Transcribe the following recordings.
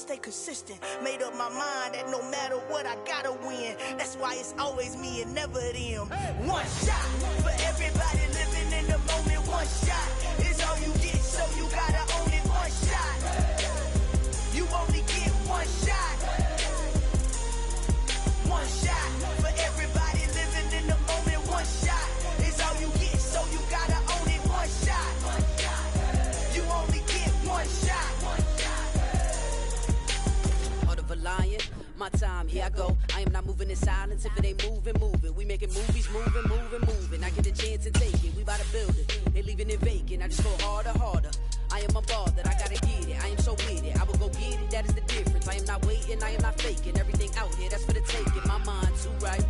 stay consistent. Made up my mind that no matter what, I gotta win. That's why it's always me and never them. One shot for everybody living in the moment. One shot is all you get, so you gotta own it. One shot. You only get one shot. One shot for everybody living in the moment. One shot is all you get, so you gotta own it. One shot. You only get one shot. Heart of a lion, my time, here I go. I am not moving in silence. If it ain't moving, moving. We making movies, moving. I get a chance and take it. We bout to build it. They leaving it vacant. I just go harder. I am a ball that I gotta get it. I am so with it. I will go get it. That is the difference. I am not waiting. I am not faking. Everything out here, that's for the taking. My mind too right.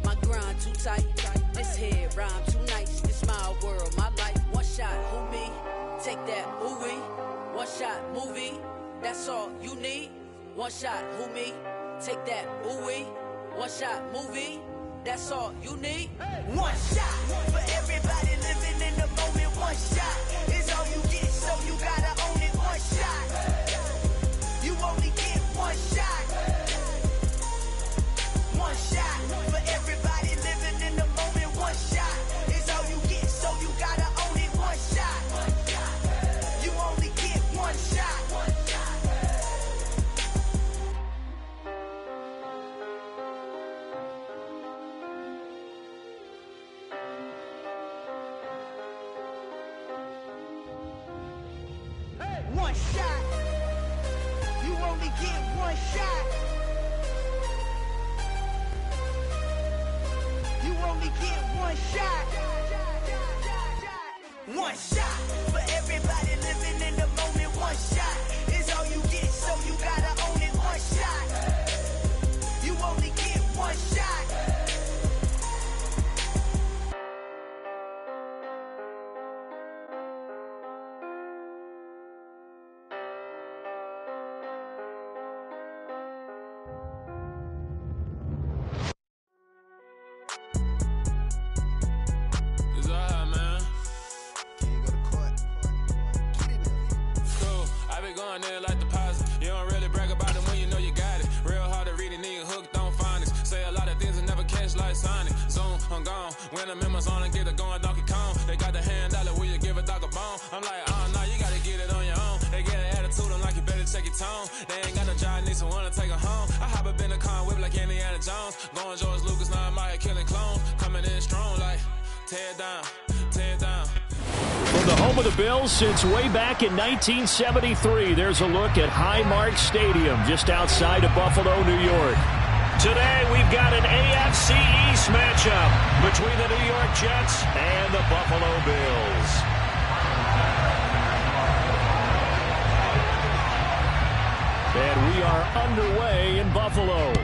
My grind too tight. This head rhyme too nice. This my world, my life. One shot, who me? Take that, ooh wee. One shot, movie. That's all you need. One shot, who me? Take that, ooh wee. One shot, movie. That's all you need. One shot for everybody living in the moment. One shot is all you get, so you gotta own it. One shot. You only get one shot. One shot for everybody living in the moment. One shot is all you get, so you gotta own it. One shot. You only get one shot. One shot. You only get one shot. You only get one shot. One shot for everybody living in the moment. One shot is all you get, so you gotta own it. One shot. You only get one shot. Going there like deposit. You don't really brag about it when you know you got it. Real hard to read a nigga hooked on phonics. Say a lot of things and never catch like Sonic. Zone, I'm gone. When I'm in my zone and get it going Donkey Kong. They got the hand dollar, will you give a dog a bone? I'm like, oh no, you gotta get it on your own. They get an attitude, I'm like, you better check your tone. They ain't got no job, need someone to take her home. I hop up in the car, whip like Indiana Jones. Going George Lucas, now I'm out here killing clones. Coming in strong like, tear it down, tear it down. From the home of the Bills since way back in 1973, there's a look at Highmark Stadium just outside of Buffalo, New York. Today, we've got an AFC East matchup between the New York Jets and the Buffalo Bills. And we are underway in Buffalo.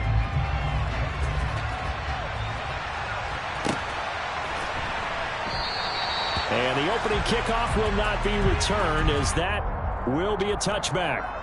And the opening kickoff will not be returned, as that will be a touchback.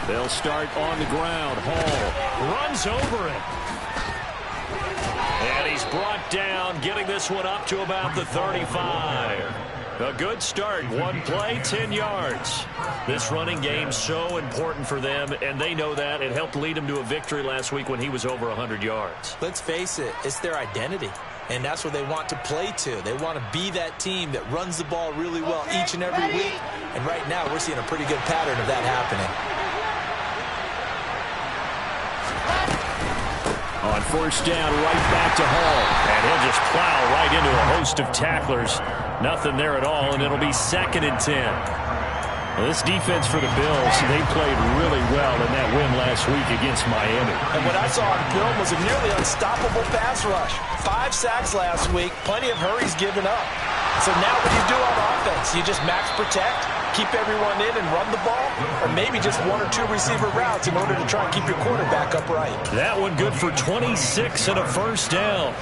They'll start on the ground. Hall runs over it. And he's brought down, getting this one up to about the 35. A good start. One play, 10 yards. This running game so important for them, and they know that. It helped lead them to a victory last week when he was over 100 yards. Let's face it, it's their identity. And that's what they want to play to. They want to be that team that runs the ball really well each and every week. And right now, we're seeing a pretty good pattern of that happening. On first down, right back to Hall. And he'll just plow right into a host of tacklers. Nothing there at all, and it'll be 2nd and 10. Well, this defense for the Bills, they played really well in that win last week against Miami. And what I saw on film was a nearly unstoppable pass rush. 5 sacks last week, plenty of hurries given up. So now what do you do on offense? You just max protect, keep everyone in and run the ball, or maybe just 1 or 2 receiver routes in order to try and keep your quarterback upright. That one good for 26 and a first down.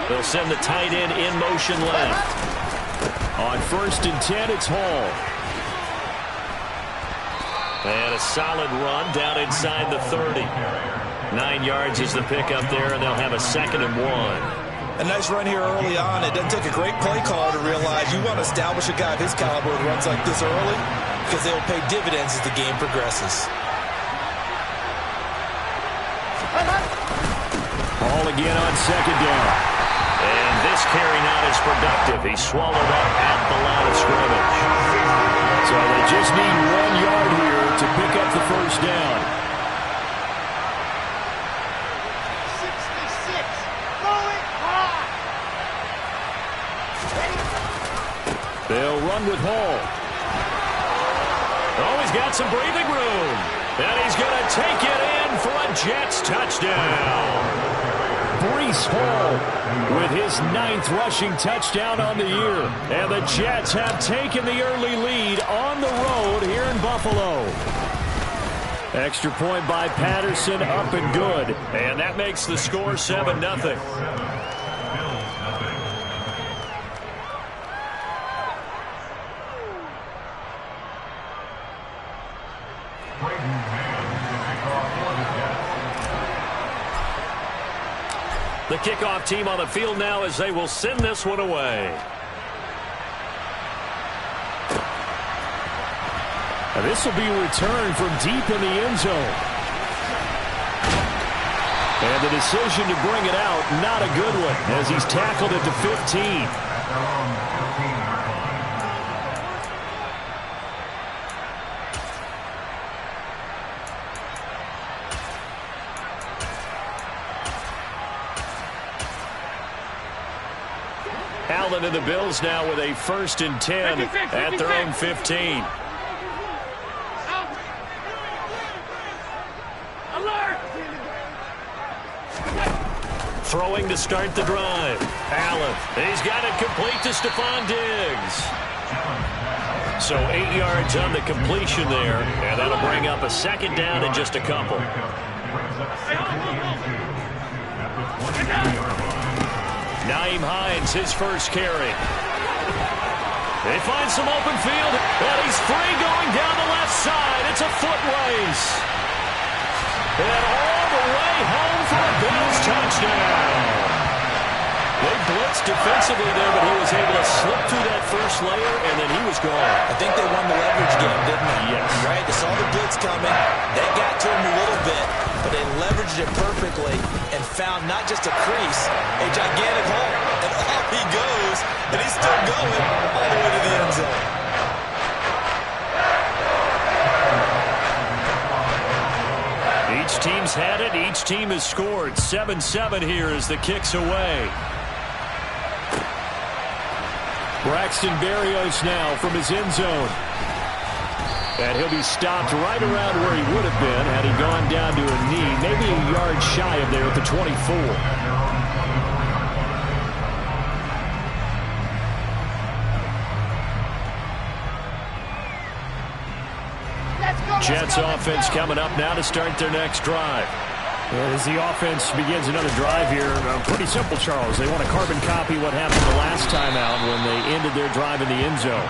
They'll send the tight end in motion left. On 1st and 10, it's Hall. And a solid run down inside the 30. 9 yards is the pickup there, and they'll have a 2nd and 1. A nice run here early on. It doesn't take a great play caller to realize you want to establish a guy of his caliber that runs like this early because they will pay dividends as the game progresses. Hall again on 2nd down. And this carry not as productive. He swallowed up at the line of scrimmage. So they just need 1 yard here to pick up the first down. 66. Going hard. They'll run with Hall. Oh, he's got some breathing room. And he's going to take it in for a Jets touchdown. Breece Hall with his 9th rushing touchdown on the year. And the Jets have taken the early lead on the road here in Buffalo. Extra point by Patterson, up and good. And that makes the score 7-0. The kickoff team on the field now as they will send this one away. And this will be returned from deep in the end zone. And the decision to bring it out, not a good one, as he's tackled at the 15. Allen and the Bills now with a 1st and 10 at their own 15. Throwing to start the drive. Allen, he's got it complete to Stephon Diggs. So 8 yards on the completion there, and that'll bring up a 2nd down in just a couple. Nyheim Hines, his first carry. They find some open field, and he's free going down the left side. It's a foot race. And all the way home for a Bills touchdown. They blitzed defensively there, but he was able to slip through that first layer, and then he was gone. I think they won the leverage game, didn't they? Yes. Right? They saw the blitz coming. They got to him a little bit, but they leveraged it perfectly and found not just a crease, a gigantic hole. And off he goes, and he's still going all the way to the end zone. Each team's had it. Each team has scored. 7-7 here as the kick's away. Braxton Berrios now from his end zone. And he'll be stopped right around where he would have been had he gone down to a knee, maybe a yard shy of there at the 24. Jets offense coming up now to start their next drive. As the offense begins another drive here, pretty simple, Charles. They want to carbon copy what happened the last time out when they ended their drive in the end zone.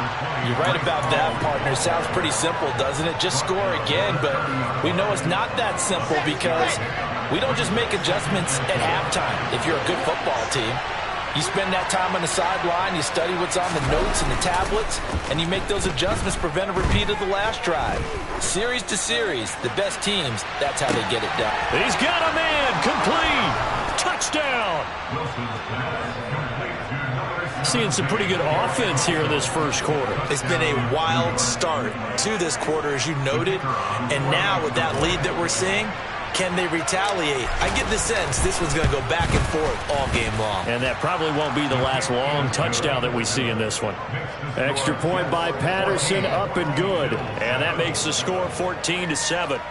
You're right about that, partner. Sounds pretty simple, doesn't it? Just score again, but we know it's not that simple because we don't just make adjustments at halftime if you're a good football team. You spend that time on the sideline, you study what's on the notes and the tablets, and you make those adjustments, prevent a repeat of the last drive. Series to series, the best teams, that's how they get it done. He's got a man, complete, touchdown. Seeing some pretty good offense here in this first quarter. It's been a wild start to this quarter, as you noted, and now with that lead that we're seeing, Can they retaliate? I get the sense this one's going to go back and forth all game long. And that probably won't be the last long touchdown that we see in this one. Extra point by Patterson, up and good. And that makes the score 14-7.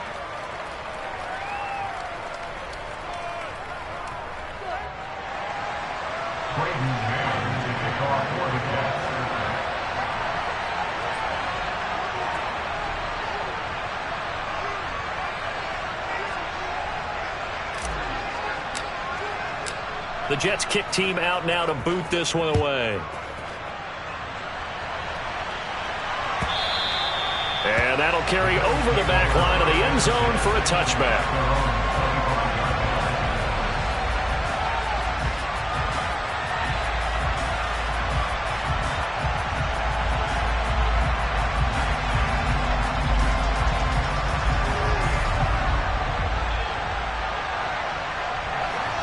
The Jets kick team out now to boot this one away. And that'll carry over the back line of the end zone for a touchback.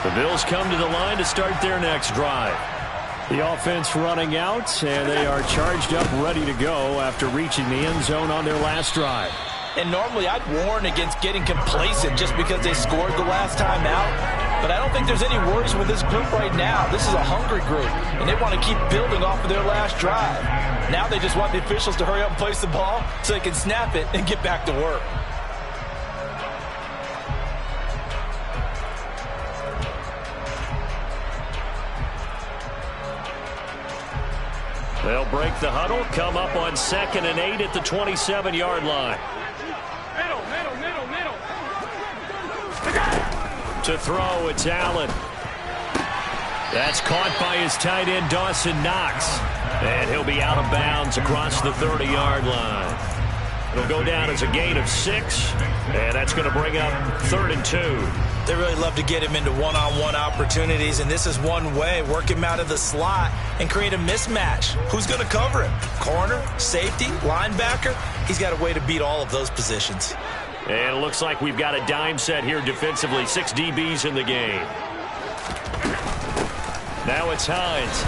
The Bills come to the line to start their next drive. The offense running out, and they are charged up, ready to go after reaching the end zone on their last drive. And normally I'd warn against getting complacent just because they scored the last time out. But I don't think there's any worries with this group right now. This is a hungry group, and they want to keep building off of their last drive. Now they just want the officials to hurry up and place the ball so they can snap it and get back to work. They'll break the huddle, come up on 2nd and 8 at the 27-yard line. Middle. To throw, it's Allen. That's caught by his tight end, Dawson Knox. And he'll be out of bounds across the 30-yard line. It'll go down as a gain of 6, and that's going to bring up 3rd and 2. They really love to get him into one-on-one opportunities, and this is one way. Work him out of the slot and create a mismatch. Who's going to cover him? Corner, safety, linebacker? He's got a way to beat all of those positions. And it looks like we've got a dime set here defensively. 6 DBs in the game. Now it's Hines.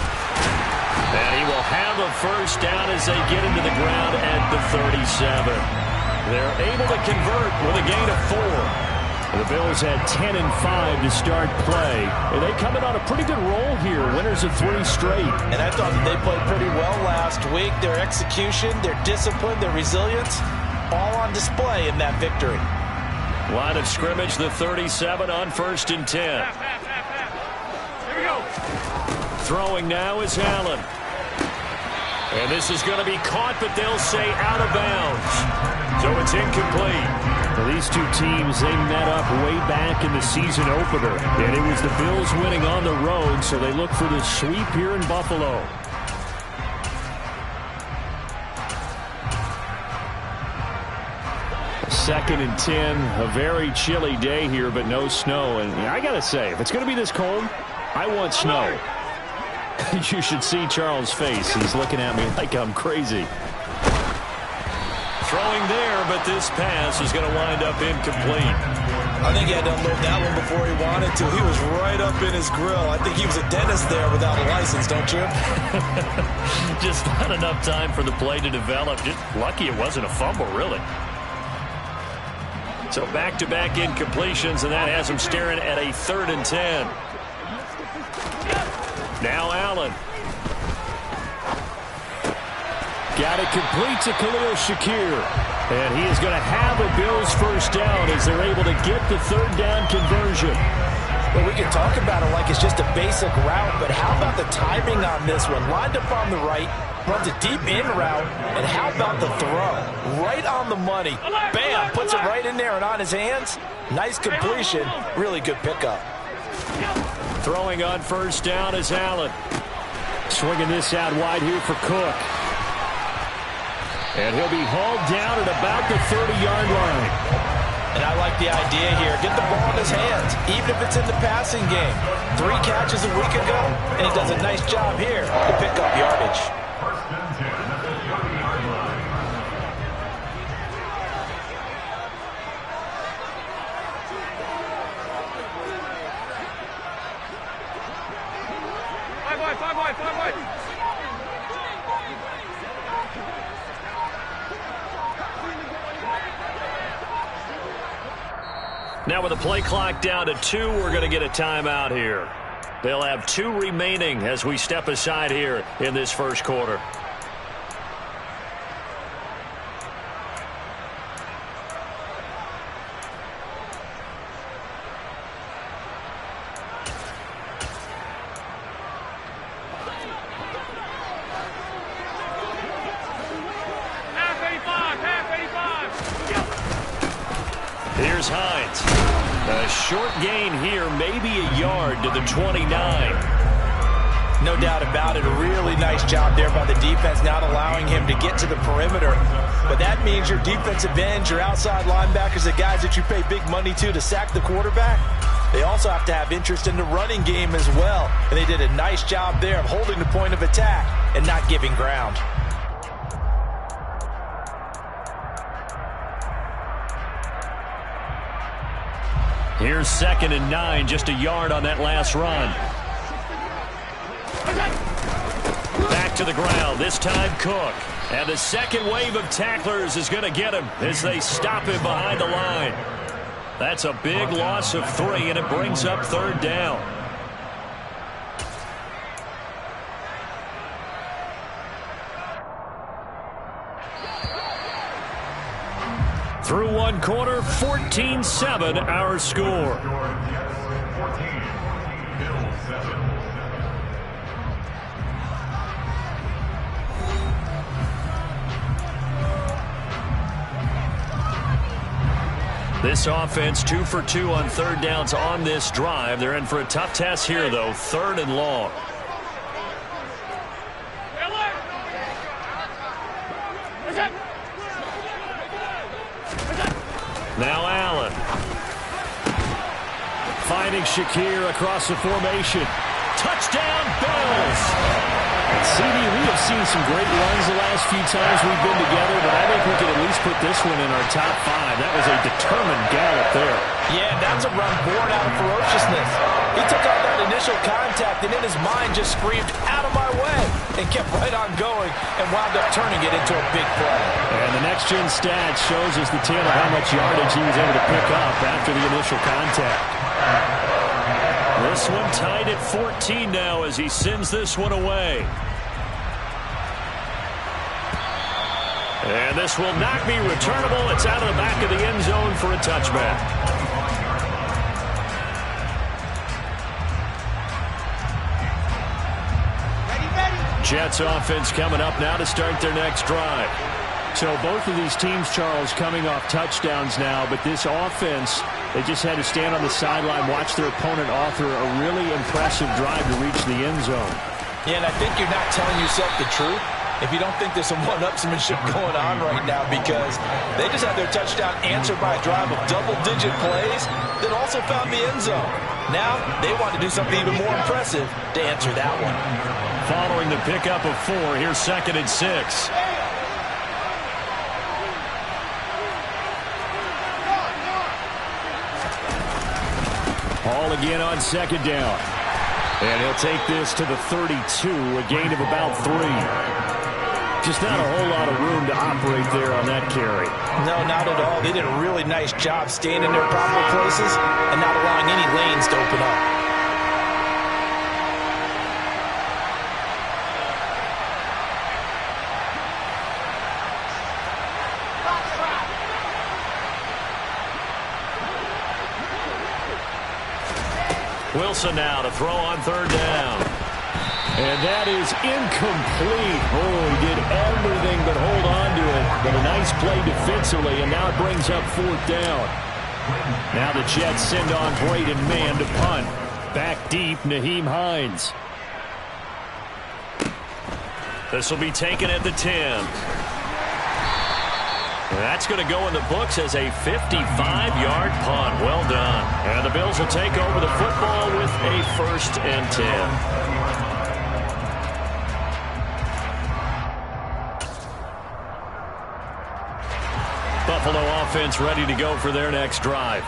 And he will have a first down as they get into the ground at the 37. They're able to convert with a gain of 4. The Bills had 10 and 5 to start play. And they come in on a pretty good roll here. Winners of 3 straight. And I thought that they played pretty well last week. Their execution, their discipline, their resilience, all on display in that victory. Line of scrimmage, the 37 on 1st and 10. Here we go. Throwing now is Allen. And this is going to be caught, but they'll say out of bounds. So it's incomplete. Well, these two teams, they met up way back in the season opener. And it was the Bills winning on the road, so they look for the sweep here in Buffalo. Second and 10, a very chilly day here, but no snow. And I got to say, if it's going to be this cold, I want snow. You should see Charles' face. He's looking at me like I'm crazy. Throwing there, but this pass is going to wind up incomplete. I think he had to unload that one before he wanted to. He was right up in his grill. I think he was a dentist there without a license, don't you? Just not enough time for the play to develop. Just lucky it wasn't a fumble, really. So back-to-back incompletions, and that has him staring at a 3rd and 10. Now Allen. Got it complete to Khalil Shakir. And he is going to have a Bills first down as they're able to get the 3rd down conversion. Well, we can talk about it like it's just a basic route, but how about the timing on this one? Lined up on the right, runs a deep in route, and how about the throw? Right on the money. Bam! Puts it right in there and on his hands. Nice completion. Really good pickup. Throwing on first down is Allen. Swinging this out wide here for Cook. And he'll be hauled down at about the 30-yard line. And I like the idea here. Get the ball in his hands, even if it's in the passing game. 3 catches a week ago, and he does a nice job here to pick up yardage. Five wide. Now with the play clock down to 2, we're going to get a timeout here. They'll have 2 remaining as we step aside here in this first quarter. Here's Hines. A short gain here, maybe a yard to the 29. No doubt about it. A really nice job there by the defense, not allowing him to get to the perimeter. But that means your defensive ends, your outside linebackers, the guys that you pay big money to sack the quarterback, they also have to have interest in the running game as well. And they did a nice job there of holding the point of attack and not giving ground. Here's 2nd and 9, just a yard on that last run. Back to the ground, this time Cook. And the second wave of tacklers is going to get him as they stop him behind the line. That's a big loss of 3, and it brings up 3rd down. Through 1 quarter, 14-7 our score. This offense 2 for 2 on 3rd downs on this drive. They're in for a tough test here, though. 3rd and long. Now Allen. Finding Shakir across the formation. Touchdown, Bills! And CD, we have seen some great runs the last few times we've been together, but I think we could at least put this one in our top 5. That was a determined gallop there. Yeah, that's a run born out of ferociousness. He took out that initial contact and in his mind just screamed, "Out of my way," and kept right on going and wound up turning it into a big play. And the next-gen stat shows us the tale of how much yardage he was able to pick up after the initial contact. This one tied at 14 now as he sends this one away. And this will not be returnable. It's out of the back of the end zone for a touchback. Jets offense coming up now to start their next drive. So both of these teams, Charles, coming off touchdowns now, but this offense, they just had to stand on the sideline, watch their opponent author a really impressive drive to reach the end zone. Yeah, and I think you're not telling yourself the truth if you don't think there's some one-upsmanship going on right now, because they just had their touchdown answered by a drive of double-digit plays that also found the end zone. Now they want to do something even more impressive to answer that one. Following the pickup of 4, here's 2nd and 6. Hall again on 2nd down. And he'll take this to the 32, a gain of about 3. Just not a whole lot of room to operate there on that carry. No, not at all. They did a really nice job staying in their proper places and not allowing any lanes to open up. Wilson now to throw on 3rd down. And that is incomplete. Oh, he did everything but hold on to it. But a nice play defensively, and now it brings up 4th down. Now the Jets send on Braden Mann to punt. Back deep, Nyheim Hines. This will be taken at the 10. That's going to go in the books as a 55-yard punt. Well done. And the Bills will take over the football with a 1st and 10. Buffalo offense ready to go for their next drive.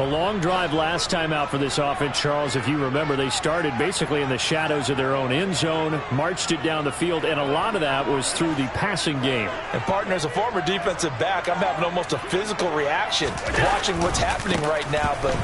A long drive last time out for this offense, Charles. If you remember, they started basically in the shadows of their own end zone, marched it down the field, and a lot of that was through the passing game. And, partner, as a former defensive back, I'm having almost a physical reaction watching what's happening right now. But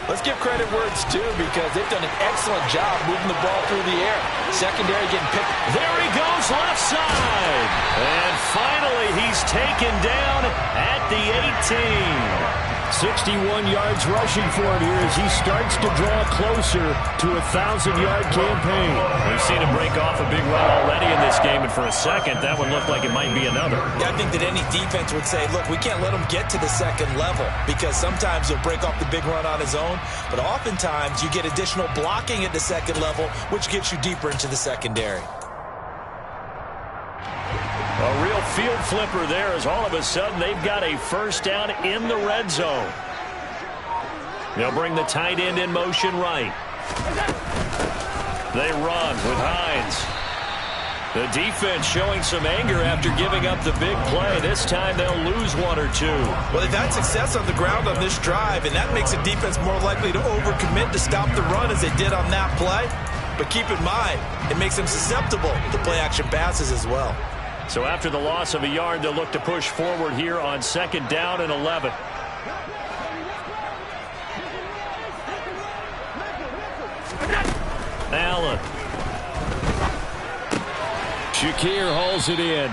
let's give credit where it's due, because they've done an excellent job moving the ball through the air. Secondary getting picked. There he goes, left side. And finally, he's taken down at the 18. 61 yards rushing for him here as he starts to draw closer to a 1,000-yard campaign. We've seen him break off a big run already in this game, and for a second, that would look like it might be another. Yeah, I think that any defense would say, look, we can't let him get to the second level, because sometimes he'll break off the big run on his own, but oftentimes you get additional blocking at the second level, which gets you deeper into the secondary. A real field flipper there, as all of a sudden they've got a first down in the red zone. They'll bring the tight end in motion right. They run with Hines. The defense showing some anger after giving up the big play. This time they'll lose one or two. Well, they've had success on the ground on this drive, and that makes a defense more likely to overcommit to stop the run as they did on that play. But keep in mind, it makes them susceptible to play-action passes as well. So after the loss of a yard, they'll look to push forward here on 2nd down and 11. Allen. Shakir hauls it in.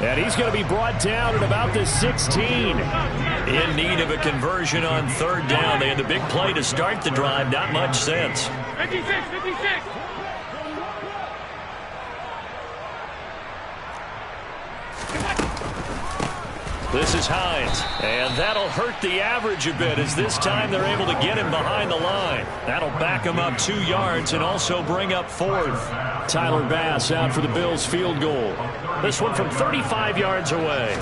And he's going to be brought down at about the 16. In need of a conversion on 3rd down. They had the big play to start the drive. Not much sense. 56, 56. This is Hines, and that'll hurt the average a bit, as this time they're able to get him behind the line. That'll back him up 2 yards and also bring up 4th. Tyler Bass out for the Bills field goal. This one from 35 yards away.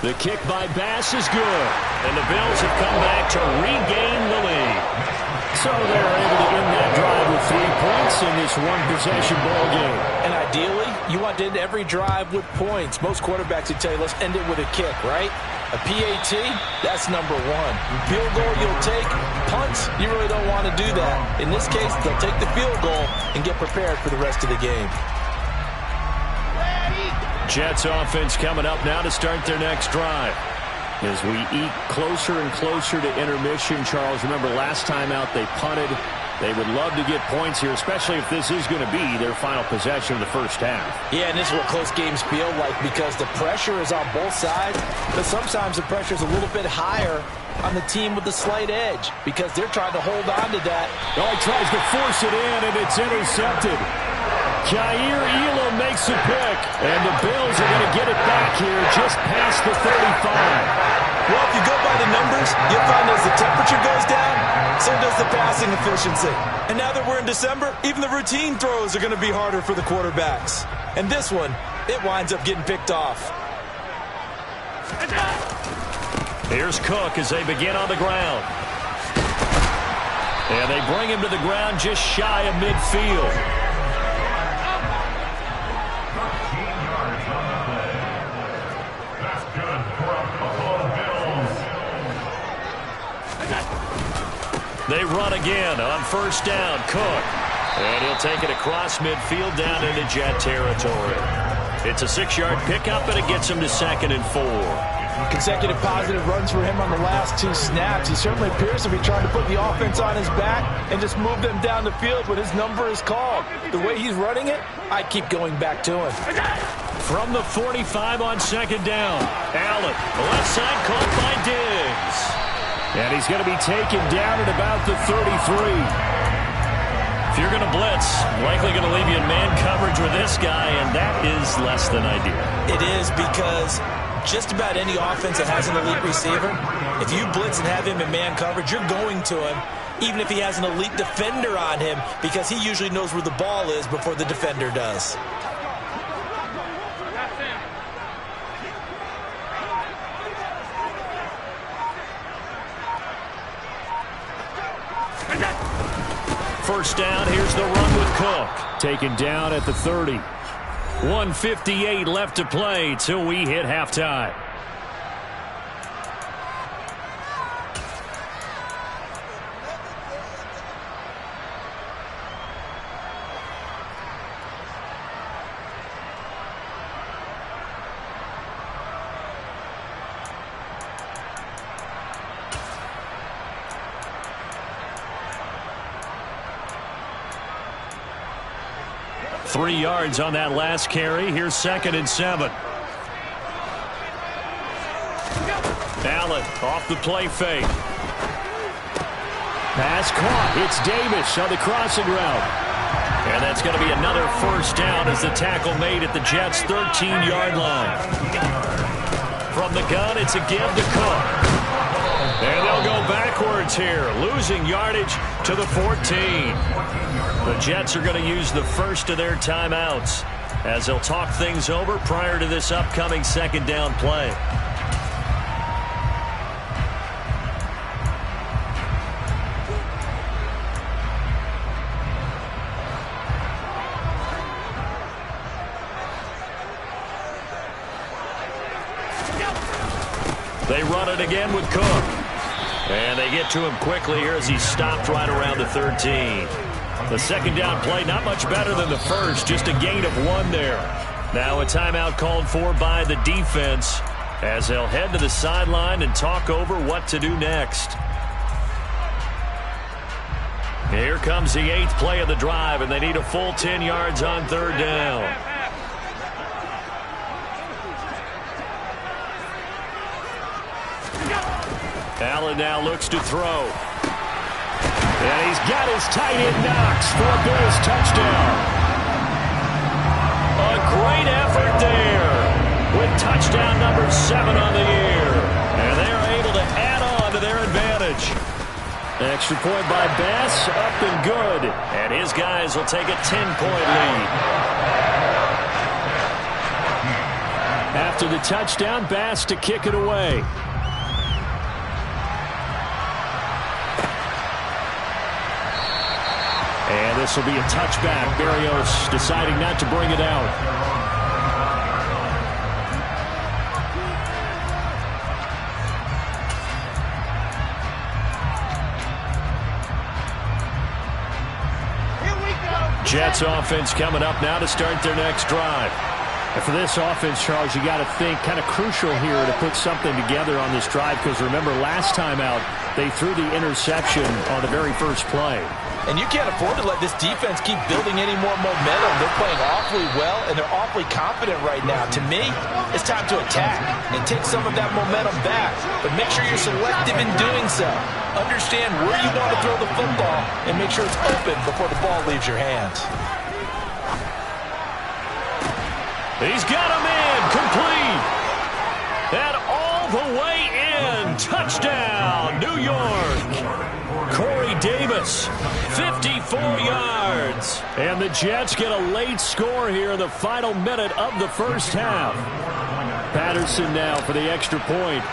The kick by Bass is good, and the Bills have come back to regain the lead. So they're able to end that drive with 3 points in this one-possession ball game. And ideally, you want to end every drive with points. Most quarterbacks would tell you, let's end it with a kick, right? A PAT, that's number 1. Field goal you'll take. Punts, you really don't want to do that. In this case, they'll take the field goal and get prepared for the rest of the game. Jets offense coming up now to start their next drive. As we eke closer and closer to intermission, Charles, remember last time out they punted. They would love to get points here, especially if this is going to be their final possession of the first half. Yeah, and this is what close games feel like, because the pressure is on both sides, but sometimes the pressure is a little bit higher on the team with the slight edge, because they're trying to hold on to that. Oh, he tries to force it in, and it's intercepted. Jair Elam makes a pick, and the Bills are going to get it back here just past the 35. Well, if you go by the numbers, you'll find as the temperature goes down, so does the passing efficiency. And now that we're in December, even the routine throws are going to be harder for the quarterbacks. And this one, it winds up getting picked off. Here's Cook as they begin on the ground. And they bring him to the ground just shy of midfield. They run again on 1st down. Cook. And he'll take it across midfield down into Jet territory. It's a 6-yard pickup, and it gets him to 2nd and 4. Consecutive positive runs for him on the last 2 snaps. He certainly appears to be trying to put the offense on his back and just move them down the field when his number is called. The way he's running it, I keep going back to him. From the 45 on 2nd down. Allen, the left side caught by Diggs. And he's going to be taken down at about the 33. If you're going to blitz, likely going to leave you in man coverage with this guy, and that is less than ideal. It is, because just about any offense that has an elite receiver, if you blitz and have him in man coverage, you're going to him, even if he has an elite defender on him, because he usually knows where the ball is before the defender does. First down, here's the run with Cook. Taken down at the 30. 1:58 left to play till we hit halftime. 3 yards on that last carry. Here's 2nd and 7. Allen off the play fake. Pass caught. It's Davis on the crossing route. And that's going to be another first down as the tackle made at the Jets' 13-yard line. From the gun, it's a give to Cook. And they'll go backwards here, losing yardage to the 14. The Jets are going to use the first of their timeouts as they'll talk things over prior to this upcoming 2nd down play. They run it again with Cook. And they get to him quickly here as he's stopped right around the 13. The 2nd down play, not much better than the first, just a gain of 1 there. Now a timeout called for by the defense as they'll head to the sideline and talk over what to do next. Here comes the 8th play of the drive, and they need a full 10 yards on 3rd down. Allen now looks to throw. And he's got his tight end Knox for a Bills touchdown. A great effort there with touchdown number 7 on the year. And they are able to add on to their advantage. Extra point by Bass, up and good. And his guys will take a 10-point lead. After the touchdown, Bass to kick it away. And this will be a touchback. Berrios deciding not to bring it out. Jets offense coming up now to start their next drive. And for this offense, Charles, you got to think kind of crucial here to put something together on this drive, because remember last time out they threw the interception on the very first play. And you can't afford to let this defense keep building any more momentum. They're playing awfully well, and they're awfully confident right now. To me, it's time to attack and take some of that momentum back. But make sure you're selective in doing so. Understand where you want to throw the football and make sure it's open before the ball leaves your hands. He's got him in, complete. And all the way in. Touchdown, New York. Corey Davis, 54 yards. And the Jets get a late score here in the final minute of the first half. Patterson now for the extra point.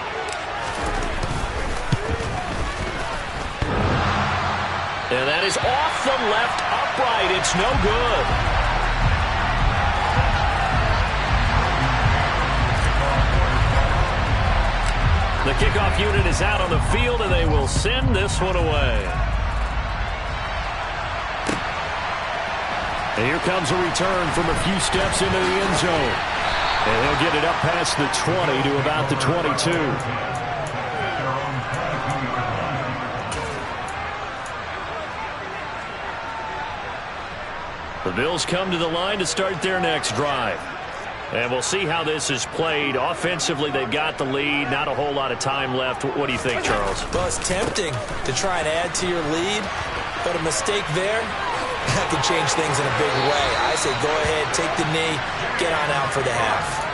And that is off the left upright. It's no good. The kickoff unit is out on the field, and they will send this one away. And here comes a return from a few steps into the end zone. And he'll get it up past the 20 to about the 22. The Bills come to the line to start their next drive. And we'll see how this is played. Offensively, they've got the lead. Not a whole lot of time left. What do you think, Charles? Well, it's tempting to try and add to your lead, but a mistake there, that can change things in a big way. I say go ahead, take the knee, get on out for the half.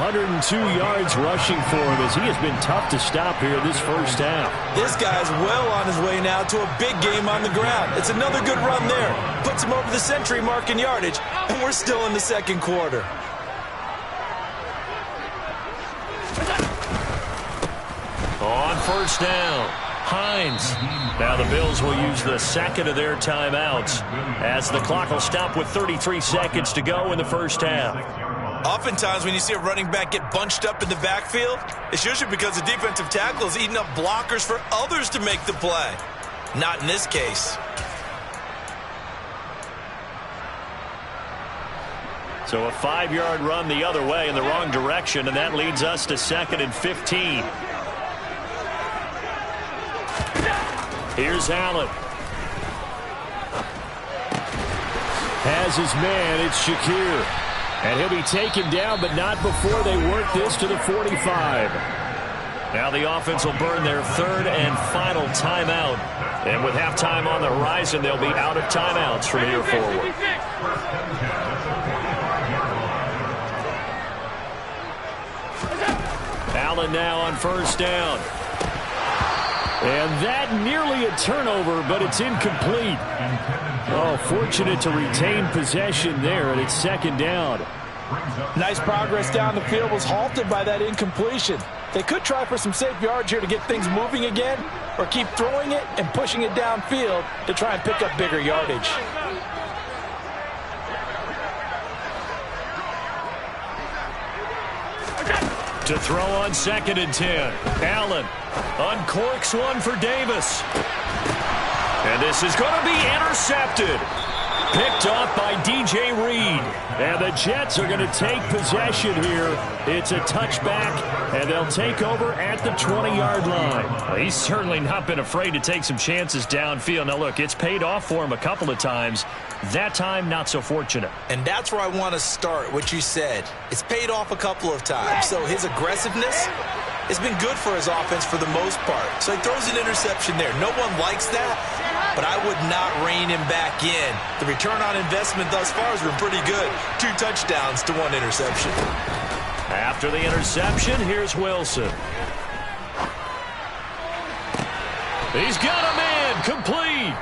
102 yards rushing for him as he has been tough to stop here this first half. This guy's well on his way now to a big game on the ground. It's another good run there. Puts him over the century mark in yardage, and we're still in the second quarter. On first down, Hines. Now the Bills will use the second of their timeouts as the clock will stop with 33 seconds to go in the first half. Oftentimes when you see a running back get bunched up in the backfield, it's usually because the defensive tackle is eating up blockers for others to make the play. Not in this case. So a 5-yard run the other way in the wrong direction, and that leads us to 2nd and 15. Here's Allen. has his man. It's Shakir. And he'll be taken down, but not before they work this to the 45. Now the offense will burn their third and final timeout. And with halftime on the horizon, they'll be out of timeouts from here forward. Allen now on first down. And that nearly a turnover, but it's incomplete. Oh, fortunate to retain possession there, and it's second down. Nice progress down the field, was halted by that incompletion. They could try for some safe yards here to get things moving again, or keep throwing it and pushing it downfield to try and pick up bigger yardage. To throw on 2nd and 10. Allen uncorks one for Davis. And this is going to be intercepted. Picked off by DJ Reed. And the Jets are going to take possession here. It's a touchback, and they'll take over at the 20-yard line. Well, he's certainly not been afraid to take some chances downfield. Now, look, it's paid off for him a couple of times. That time, not so fortunate. And that's where I want to start, what you said. It's paid off a couple of times. So his aggressiveness has been good for his offense for the most part. So he throws an interception there. No one likes that, but I would not rein him back in. The return on investment thus far has been pretty good. 2 touchdowns to 1 interception. After the interception, here's Wilson. He's got a man, complete.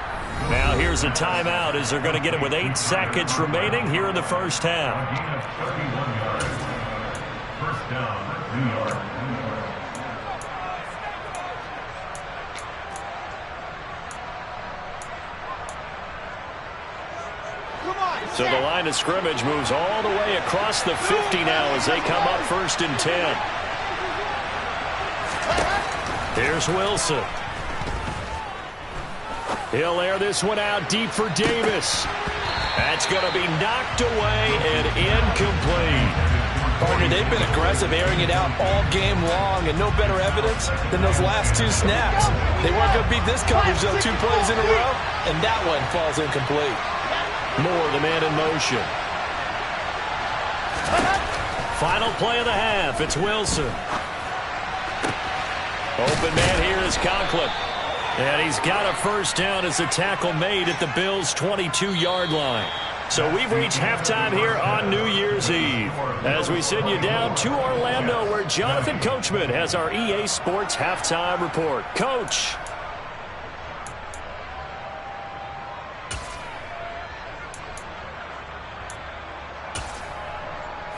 Now here's a timeout as they're going to get it with 8 seconds remaining here in the first half. First down, New York. So the line of scrimmage moves all the way across the 50 now as they come up 1st and 10. Here's Wilson. He'll air this one out deep for Davis. That's going to be knocked away and incomplete. Partner, they've been aggressive, airing it out all game long, and no better evidence than those last 2 snaps. They weren't going to beat this coverage, though, 2 plays in a row, and that one falls incomplete. Moore, the man in motion. Final play of the half. It's Wilson. Open man here is Conklin. And he's got a first down as the tackle made at the Bills' 22-yard line. So we've reached halftime here on New Year's Eve as we send you down to Orlando where Jonathan Coachman has our EA Sports halftime report. Coach.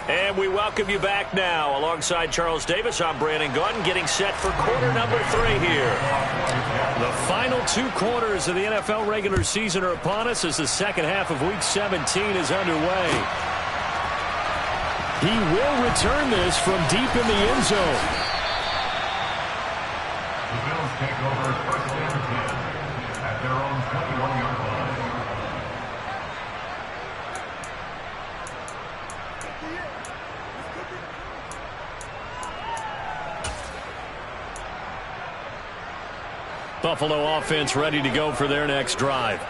And we welcome you back now. Alongside Charles Davis, I'm Brandon Gaudin, getting set for quarter number 3 here. The final 2 quarters of the NFL regular season are upon us as the second half of Week 17 is underway. He will return this from deep in the end zone. The Bills take over 1st and 10 at their own 21-yard line. Buffalo offense ready to go for their next drive.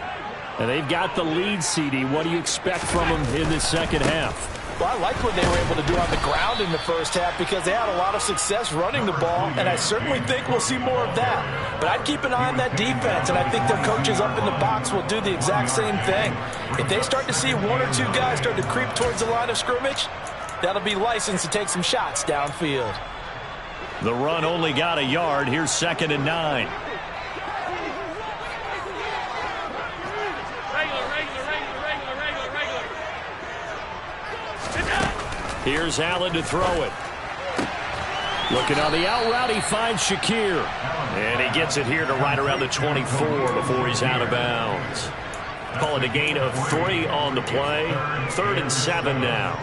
And they've got the lead, CD. What do you expect from them in this second half? Well, I like what they were able to do on the ground in the first half because they had a lot of success running the ball, and I certainly think we'll see more of that. But I'd keep an eye on that defense, and I think their coaches up in the box will do the exact same thing. If they start to see 1 or 2 guys start to creep towards the line of scrimmage, that'll be licensed to take some shots downfield. The run only got a yard. Here's 2nd and 9. Here's Allen to throw it. Looking on the out route, he finds Shakir. And he gets it here to right around the 24 before he's out of bounds. Call it a gain of 3 on the play. 3rd and 7 now.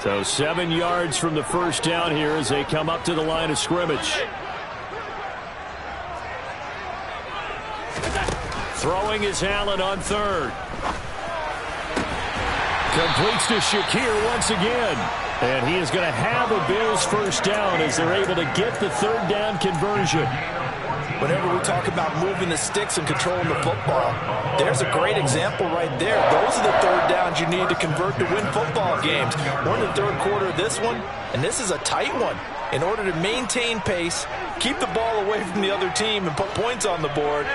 So 7 yards from the first down here as they come up to the line of scrimmage. Throwing is Allen on 3rd. Completes to Shakir once again. And he is going to have a Bills first down as they're able to get the third down conversion. Whenever we talk about moving the sticks and controlling the football, there's a great example right there. Those are the third downs you need to convert to win football games. We're in the third quarter of this one, and this is a tight one. In order to maintain pace, keep the ball away from the other team, and put points on the board,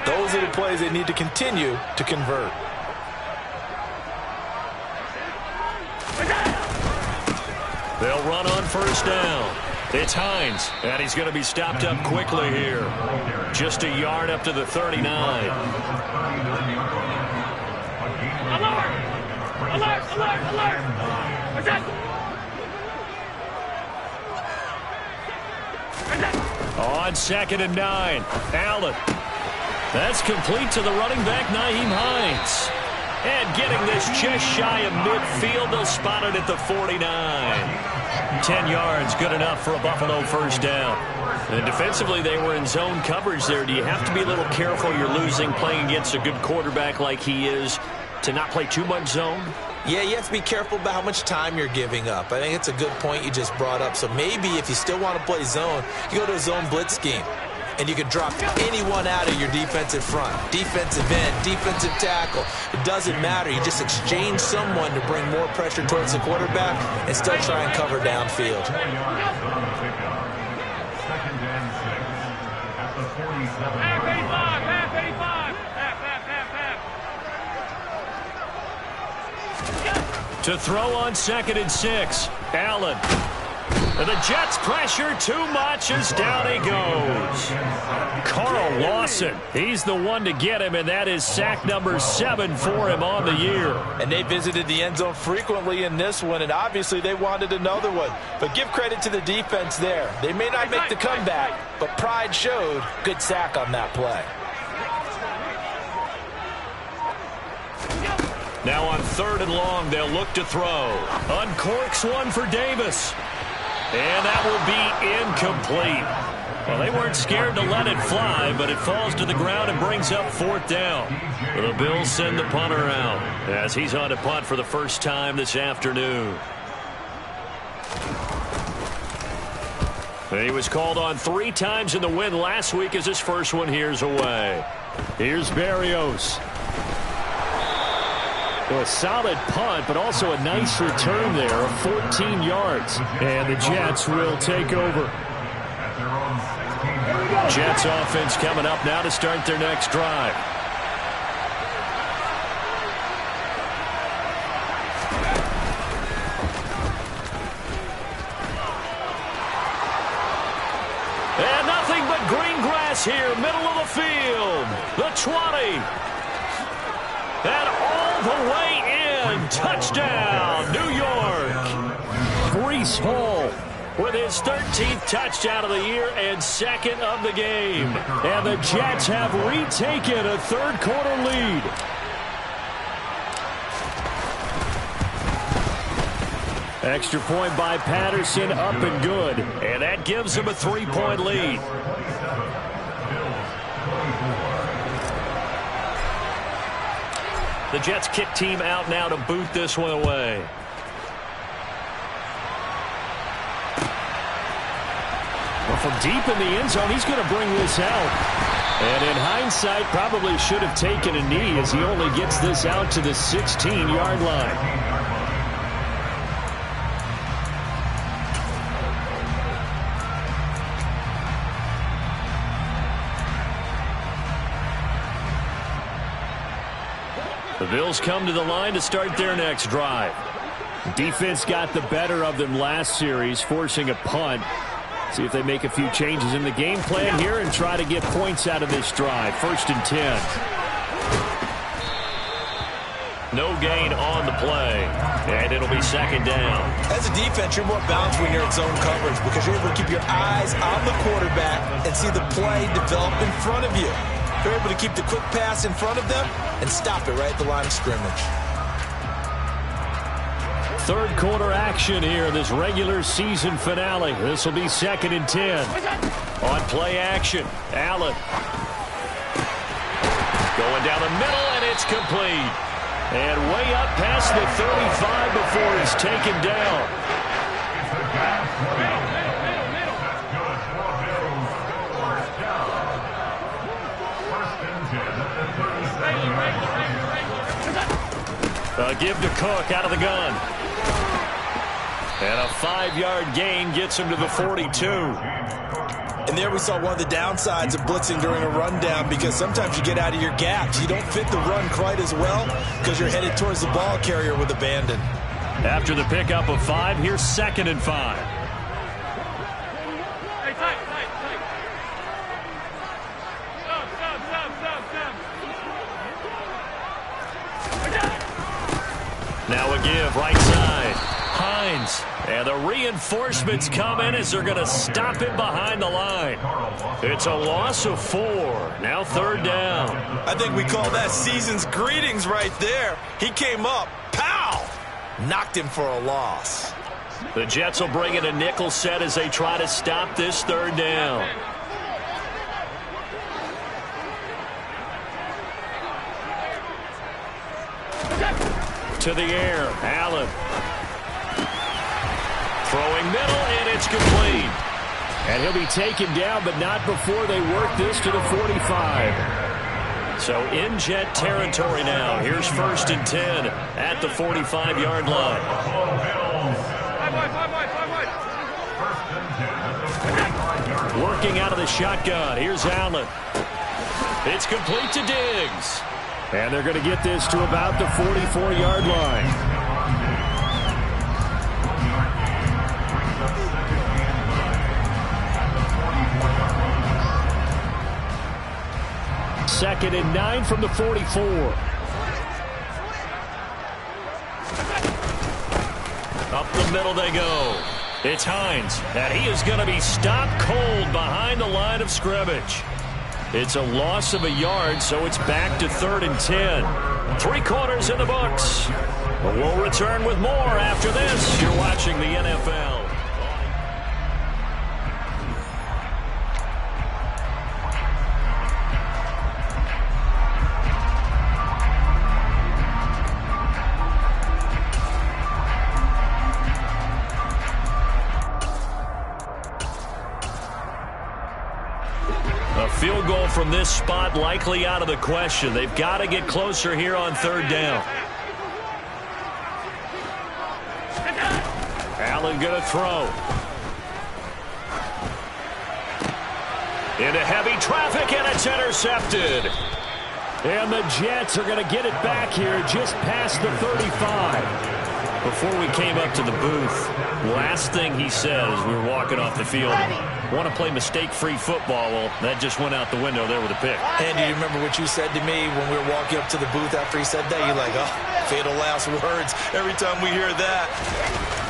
those are the plays they need to continue to convert. They'll run on first down. It's Hines, and he's going to be stopped up quickly here. Just a yard up to the 39. Alert! Alert! Alert! Alert! On 2nd and 9, Allen. That's complete to the running back, Nyheim Hines. And getting this just shy of midfield, they'll spot it at the 49. 10 yards, good enough for a Buffalo first down. And defensively, they were in zone coverage there. Do you have to be a little careful? You're losing, playing against a good quarterback like he is, to not play too much zone? Yeah, you have to be careful about how much time you're giving up. I think it's a good point you just brought up. So maybe if you still want to play zone, you go to a zone blitz scheme. And you can drop anyone out of your defensive front. Defensive end, defensive tackle. It doesn't matter. You just exchange someone to bring more pressure towards the quarterback and still try and cover downfield. 4 yards on the pickup. 2nd and 6 at the 47. Half 85! Half 85! Half! To throw on 2nd and 6, Allen. And the Jets pressure too much as down he goes. Carl Lawson, he's the one to get him, and that is sack number 7 for him on the year. And they visited the end zone frequently in this one, and obviously they wanted another one. But give credit to the defense there. They may not make the comeback, but pride showed. Good sack on that play. Now on 3rd and long, they'll look to throw. Uncorks one for Davis. And that will be incomplete. Well, they weren't scared to let it fly, but it falls to the ground and brings up 4th down. The Bills send the punter out as he's on to punt for the first time this afternoon. He was called on 3 times in the win last week as his first one here's away. Here's Berrios. A solid punt, but also a nice return there of 14 yards. And the Jets will take over. Jets offense coming up now to start their next drive. And nothing but green grass here, middle of the field. The 20. And all the way in. Touchdown, New York. Breece Hall with his 13th touchdown of the year and 2nd of the game. And the Jets have retaken a 3rd quarter lead. Extra point by Patterson, up and good. And that gives them a 3-point lead. The Jets kick team out now to boot this one away. Well, from deep in the end zone, he's going to bring this out. And in hindsight, probably should have taken a knee as he only gets this out to the 16-yard line. The Bills come to the line to start their next drive. Defense got the better of them last series, forcing a punt. See if they make a few changes in the game plan here and try to get points out of this drive. 1st and 10. No gain on the play, and it'll be 2nd down. As a defense, you're more balanced when you're in zone coverage because you're able to keep your eyes on the quarterback and see the play develop in front of you. You're able to keep the quick pass in front of them and stop it right at the line of scrimmage. 3rd quarter action here in this regular season finale. This will be 2nd and 10. On play action, Allen. Going down the middle, and it's complete. And way up past the 35 before he's taken down. Give to Cook out of the gun. And a 5-yard gain gets him to the 42. And there we saw one of the downsides of blitzing during a rundown, because sometimes you get out of your gaps. You don't fit the run quite as well because you're headed towards the ball carrier with abandon. After the pickup of 5, here's 2nd and 5. Hey, tight. Now a give, right side. Hines. And the reinforcements come in as they're going to stop him behind the line. It's a loss of 4. Now 3rd down. I think we call that season's greetings right there. He came up. Pow! Knocked him for a loss. The Jets will bring in a nickel set as they try to stop this 3rd down. To the air, Allen. Throwing middle, and it's complete. And he'll be taken down, but not before they work this to the 45. So in Jet territory now. Here's 1st and 10 at the 45-yard line. Working out of the shotgun. Here's Allen. It's complete to Diggs. And they're going to get this to about the 44-yard line. Second and 9 from the 44. Up the middle they go. It's Hines, and he is going to be stopped cold behind the line of scrimmage. It's a loss of a yard, so it's back to 3rd and 10. 3 quarters in the books. But we'll return with more after this. You're watching the NFL. Field goal from this spot likely out of the question. They've got to get closer here on 3rd down. Allen going to throw. Into heavy traffic, and it's intercepted. And the Jets are going to get it back here just past the 35. Before we came up to the booth, last thing he said as we were walking off the field, want to play mistake-free football. Well, that just went out the window there with a pick. Andy, you remember what you said to me when we were walking up to the booth after he said that? You're like, oh, fatal last words. Every time we hear that,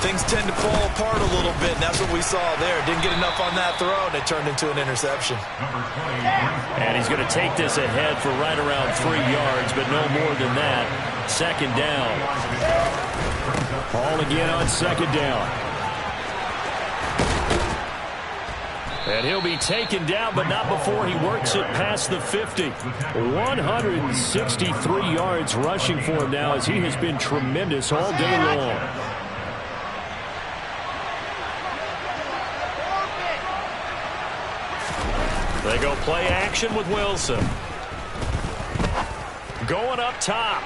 things tend to fall apart a little bit, and that's what we saw there. Didn't get enough on that throw, and it turned into an interception. And he's going to take this ahead for right around 3 yards, but no more than that. 2nd down. Ball again on 2nd down. And he'll be taken down, but not before he works it past the 50. 163 yards rushing for him now, as he has been tremendous all day long. They go play action with Wilson. Going up top.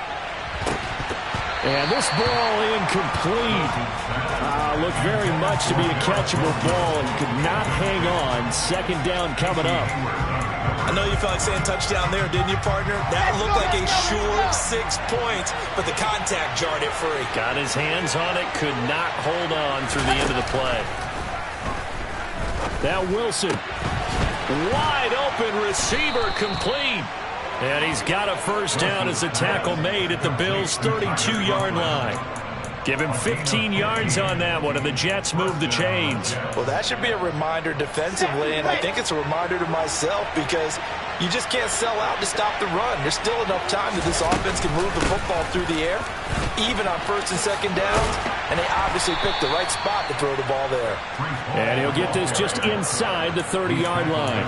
And this ball incomplete. Looked very much to be a catchable ball and could not hang on. 2nd down coming up. I know you felt like saying touchdown there, didn't you, partner? That looked like a sure 6 points, but the contact jarred it free. Got his hands on it, could not hold on through the end of the play. Now Wilson. Wide open receiver, complete. And he's got a 1st down as the tackle made at the Bills' 32-yard line. Give him 15 yards on that one, and the Jets move the chains. Well, that should be a reminder defensively, and I think it's a reminder to myself, because you just can't sell out to stop the run. There's still enough time that this offense can move the football through the air, even on 1st and 2nd downs, and they obviously picked the right spot to throw the ball there. And he'll get this just inside the 30-yard line.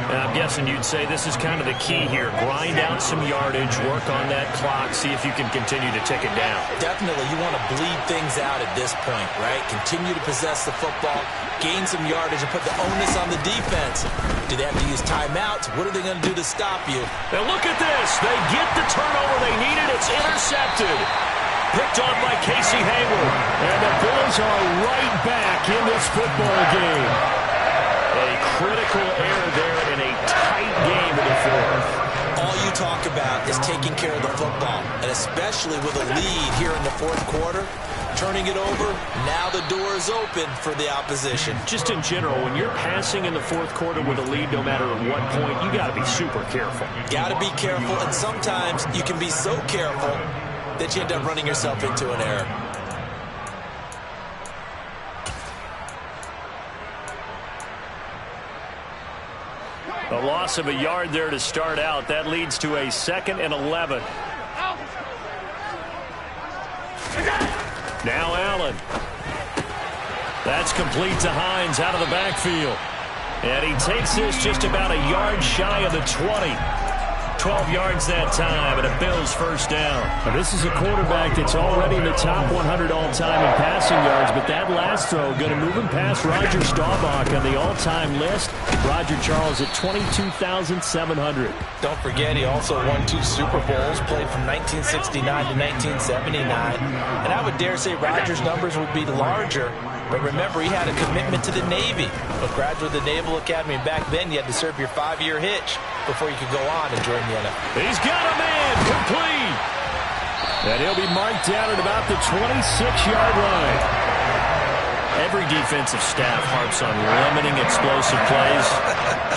And I'm guessing you'd say this is kind of the key here. Grind out some yardage, work on that clock, see if you can continue to tick it down. Definitely, you want to bleed things out at this point, right? Continue to possess the football, gain some yardage, and put the onus on the defense. Do they have to use timeouts? What are they going to do to stop you? And look at this. They get the turnover they needed. It's intercepted. Picked off by Casey Hayward. And the Bills are right back in this football game. A critical error there in a tight game in the fourth. All you talk about is taking care of the football, and especially with a lead here in the fourth quarter, turning it over, now the door is open for the opposition. Just in general, when you're passing in the fourth quarter with a lead, no matter at what point, you got to be super careful. Got to be careful, and sometimes you can be so careful that you end up running yourself into an error. A loss of a yard there to start out. That leads to a 2nd and 11. Now Allen. That's complete to Hines out of the backfield. And he takes this just about a yard shy of the 20. 12 yards that time, and a Bills first down. Now, this is a quarterback that's already in the top 100 all-time in passing yards, but that last throw going to move him past Roger Staubach on the all-time list. Roger Charles at 22,700. Don't forget, he also won 2 Super Bowls, played from 1969 to 1979. And I would dare say Roger's numbers would be larger. But remember, he had a commitment to the Navy. A graduate of the Naval Academy, and back then you had to serve your 5-year hitch before you could go on and join the NFL. He's got a man complete. And he'll be marked down at about the 26-yard line. Every defensive staff harps on limiting explosive plays.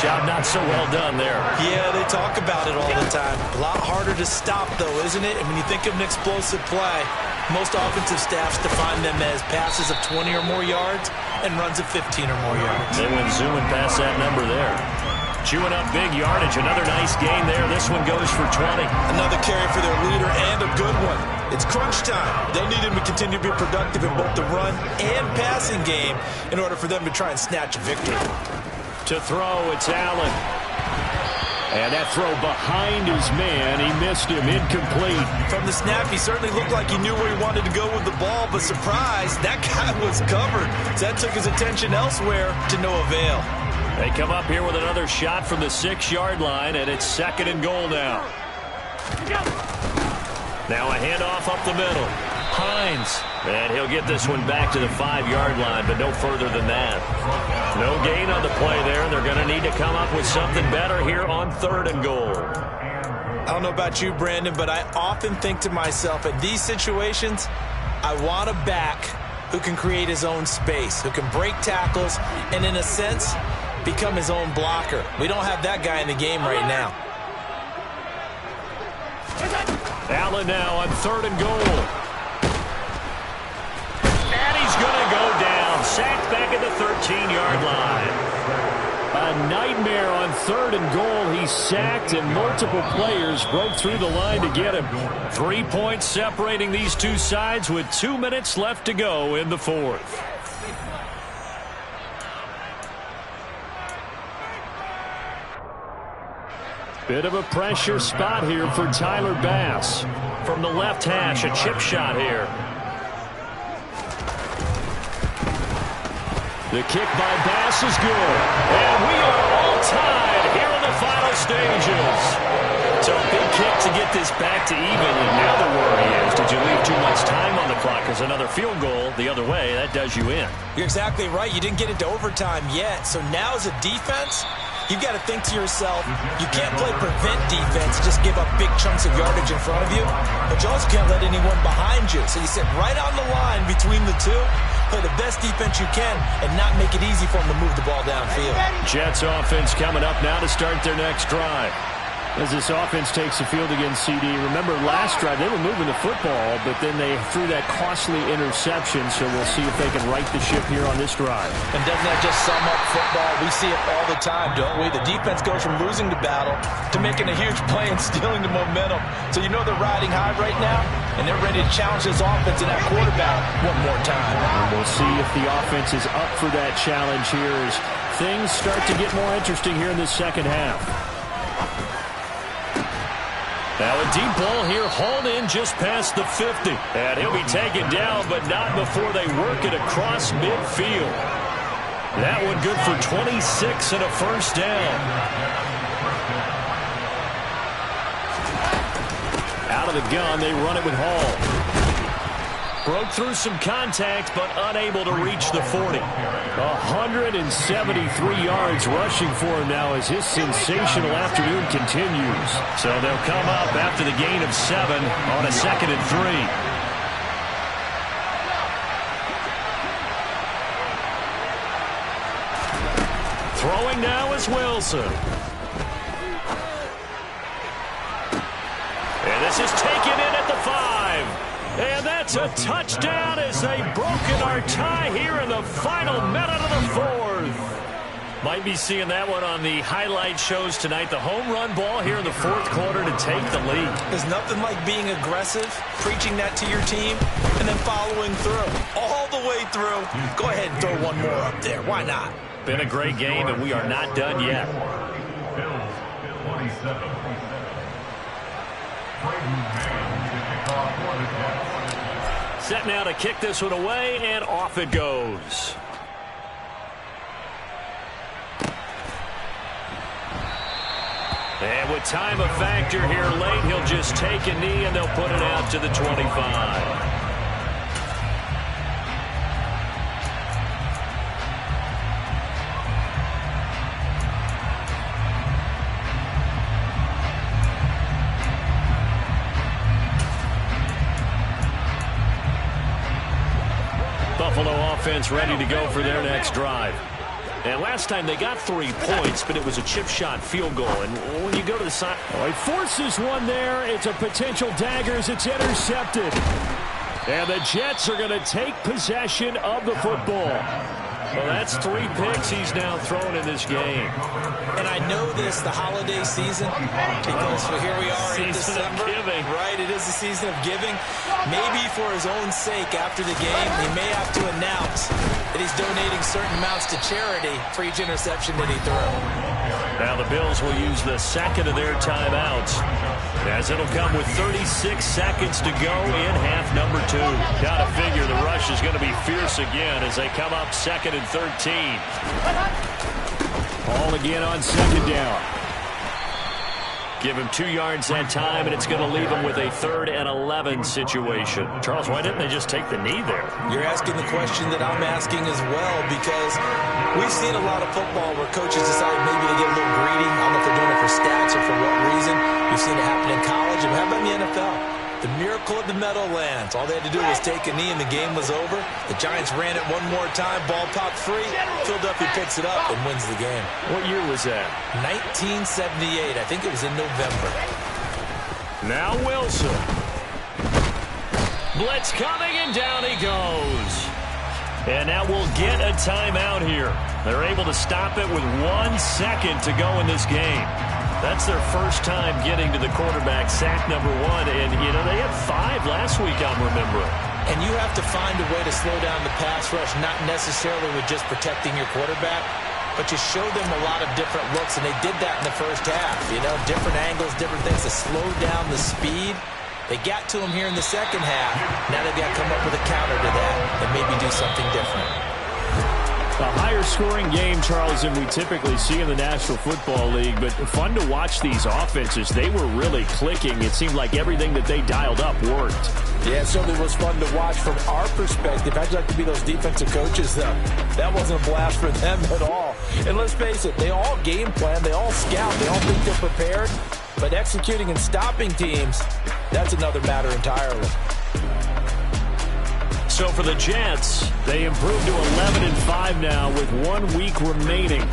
Job not so well done there. Yeah, they talk about it all the time. A lot harder to stop, though, isn't it? And when you think of an explosive play, most offensive staffs define them as passes of 20 or more yards and runs of 15 or more yards. They went zooming past that number there. Chewing up big yardage. Another nice gain there. This one goes for 20. Another carry for their leader and a good one. It's crunch time. They'll need him to continue to be productive in both the run and passing game in order for them to try and snatch a victory. To throw, it's Allen. And that throw behind his man, he missed him, incomplete. From the snap, he certainly looked like he knew where he wanted to go with the ball, but surprise, that guy was covered. So that took his attention elsewhere to no avail. They come up here with another shot from the 6-yard line, and it's 2nd and goal now. Now a handoff up the middle. Hines. And he'll get this one back to the 5-yard line, but no further than that. No gain on the play there, and they're going to need to come up with something better here on 3rd and goal. I don't know about you, Brandon, but I often think to myself, in these situations, I want a back who can create his own space, who can break tackles, and in a sense, become his own blocker. We don't have that guy in the game right now. Allen now on 3rd and goal. And he's going to go down. Sacked back at the 13-yard line. A nightmare on 3rd and goal. He's sacked, and multiple players broke through the line to get him. 3 points separating these two sides with 2 minutes left to go in the fourth. Bit of a pressure spot here for Tyler Bass. From the left hash, a chip shot here. The kick by Bass is good. And we are all tied here in the final stages. So a big kick to get this back to even. And now the worry is, did you leave too much time on the clock? Because another field goal the other way, that does you in. You're exactly right. You didn't get into overtime yet. So now as a defense, you've got to think to yourself, you can't play prevent defense and just give up big chunks of yardage in front of you, but you also can't let anyone behind you. So you sit right on the line between the two, play the best defense you can, and not make it easy for them to move the ball downfield. Jets offense coming up now to start their next drive. As this offense takes the field against CD. Remember, last drive, they were moving the football, but then they threw that costly interception, so we'll see if they can right the ship here on this drive. And doesn't that just sum up football? We see it all the time, don't we? The defense goes from losing the battle to making a huge play and stealing the momentum. So you know they're riding high right now? and they're ready to challenge this offense and that quarterback one more time. And we'll see if the offense is up for that challenge here as things start to get more interesting here in the second half. Now a deep ball here, hauled in just past the 50. And he'll be taken down, but not before they work it across midfield. That one good for 26 and a first down. Out of the gun, they run it with Hall. Broke through some contact, but unable to reach the 40. 173 yards rushing for him now as his sensational afternoon continues. So they'll come up after the gain of 7 on a 2nd and 3. Throwing now is Wilson. And this is taken in at the 5. And that's a touchdown as they've broken our tie here in the final minute of the 4th. Might be seeing that one on the highlight shows tonight. The home run ball here in the 4th quarter to take the lead. There's nothing like being aggressive, preaching that to your team, and then following through. All the way through. Go ahead and throw one more up there. Why not? Been a great game, and we are not done yet. Bills 27. Set now to kick this one away, and off it goes. And with time a factor here late, he'll just take a knee, and they'll put it out to the 25. Buffalo offense ready to go for their next drive. And last time they got 3 points, but it was a chip shot field goal. And when you go to the side... Oh, he forces one there. It's a potential dagger as it's intercepted. And the Jets are going to take possession of the football. Well, that's 3 picks he's now thrown in this game. And I know this, the holiday season, because here we are in December. Giving. Right, it is the season of giving. Maybe for his own sake after the game, he may have to announce that he's donating certain amounts to charity for each interception that he threw. Now the Bills will use the 2nd of their timeouts, as it'll come with 36 seconds to go in half number 2. Gotta figure the rush is going to be fierce again as they come up 2nd and 13. Ball again on 2nd down. Give him 2 yards that time, and it's going to leave him with a 3rd and 11 situation. Charles, why didn't they just take the knee there? You're asking the question that I'm asking as well, because we've seen a lot of football where coaches decide maybe to get a little greedy. I don't know if they're doing it for stats or for what reason. You've seen it happen in college. And how about in the NFL? The miracle of the Meadowlands. All they had to do was take a knee and the game was over. The Giants ran it one more time. Ball popped free. Philadelphia picks it up and wins the game. What year was that? 1978. I think it was in November. Now Wilson. Blitz coming, and down he goes. And now we'll get a timeout here. They're able to stop it with 1 second to go in this game. That's their first time getting to the quarterback, sack number 1. And, you know, they had 5 last week, I'm remembering. And you have to find a way to slow down the pass rush, not necessarily with just protecting your quarterback, but you show them a lot of different looks, and they did that in the first half. You know, different angles, different things to slow down the speed. They got to him here in the second half. Now they've got to come up with a counter to that and maybe do something different. A higher scoring game, Charles, than we typically see in the National Football League, but fun to watch these offenses. They were really clicking. It seemed like everything that they dialed up worked. Yeah, it certainly was fun to watch from our perspective. I'd like to be those defensive coaches, though. That wasn't a blast for them at all. And let's face it, they all game plan, they all scout, they all think they're prepared, but executing and stopping teams, that's another matter entirely. So for the Jets, they improved to 11-5 now with 1 week remaining.